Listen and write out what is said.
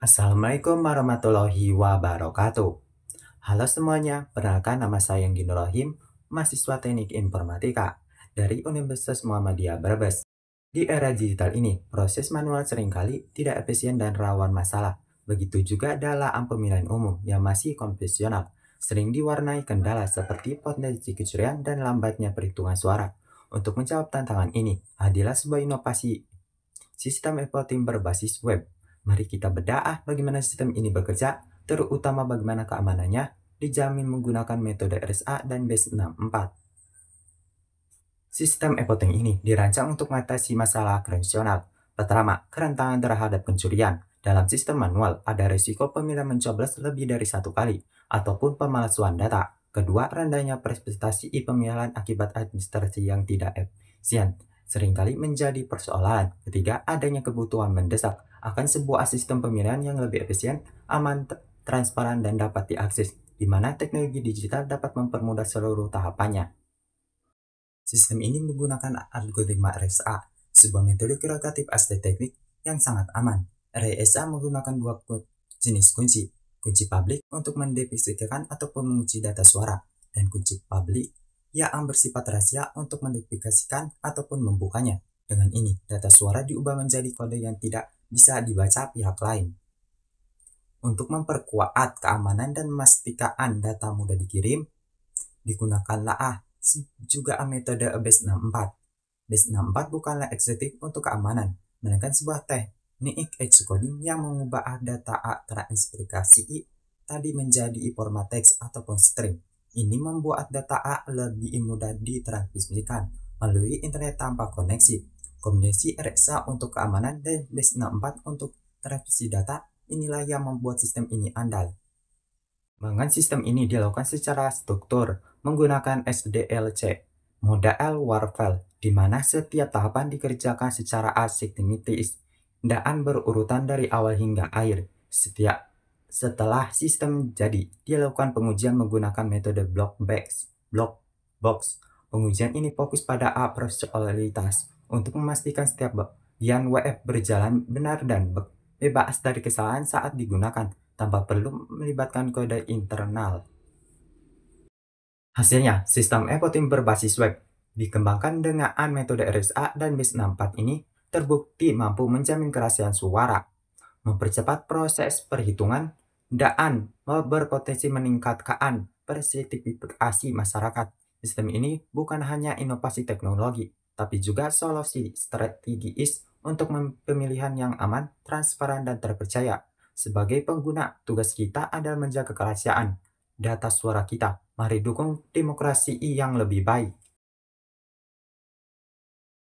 Assalamualaikum warahmatullahi wabarakatuh. Halo semuanya, perkenalkan nama saya Gino Rohim, mahasiswa Teknik Informatika dari Universitas Muhammadiyah Brebes. Di era digital ini, proses manual seringkali tidak efisien dan rawan masalah. Begitu juga dalam pemilihan umum yang masih konvensional, sering diwarnai kendala seperti potensi kecurian dan lambatnya perhitungan suara. Untuk menjawab tantangan ini, hadirlah sebuah inovasi sistem e-voting berbasis web. Mari kita bedah bagaimana sistem ini bekerja, terutama bagaimana keamanannya dijamin menggunakan metode RSA dan BASE64. Sistem e-voting ini dirancang untuk mengatasi masalah konvensional. Pertama, kerentanan terhadap pencurian. Dalam sistem manual, ada risiko pemilihan mencoblos lebih dari satu kali, ataupun pemalsuan data. Kedua, rendahnya prestasi pemilihan akibat administrasi yang tidak efisien seringkali menjadi persoalan. Ketiga, adanya kebutuhan mendesak akan sebuah sistem pemilihan yang lebih efisien, aman, transparan, dan dapat diakses, di mana teknologi digital dapat mempermudah seluruh tahapannya. Sistem ini menggunakan algoritma RSA, sebuah metode kualitatif asli teknik yang sangat aman. RSA menggunakan dua jenis kunci, kunci publik untuk mendefinisikan ataupun mengunci data suara, dan kunci publik yang bersifat rahasia untuk menduplikasikan ataupun membukanya. Dengan ini, data suara diubah menjadi kode yang tidak bisa dibaca pihak lain. Untuk memperkuat keamanan dan memastikan data mudah dikirim, digunakanlah juga metode BASE64. BASE64 bukanlah eksotik untuk keamanan, melainkan sebuah teknik coding yang mengubah data transplikasi tadi menjadi format teks ataupun string. Ini membuat data lebih mudah ditransmisikan melalui internet tanpa koneksi. Kombinasi RSA untuk keamanan dan BASE64 untuk transmisi data inilah yang membuat sistem ini andal. Pengembangan sistem ini dilakukan secara struktur menggunakan SDLC, Model Warfare, di mana setiap tahapan dikerjakan secara asintematis dan berurutan dari awal hingga akhir. Setelah sistem jadi, dilakukan pengujian menggunakan metode block box. Pengujian ini fokus pada proporsionalitas untuk memastikan setiap bagian WF berjalan benar dan bebas dari kesalahan saat digunakan, tanpa perlu melibatkan kode internal. Hasilnya, sistem e-voting berbasis web dikembangkan dengan metode RSA dan BASE64 ini terbukti mampu menjamin kerahasiaan suara, mempercepat proses perhitungan, dan berpotensi meningkatkan partisipasi masyarakat. Sistem ini bukan hanya inovasi teknologi, tapi juga solusi strategis untuk pemilihan yang aman, transparan, dan terpercaya. Sebagai pengguna, tugas kita adalah menjaga kerahasiaan data suara kita. Mari dukung demokrasi yang lebih baik.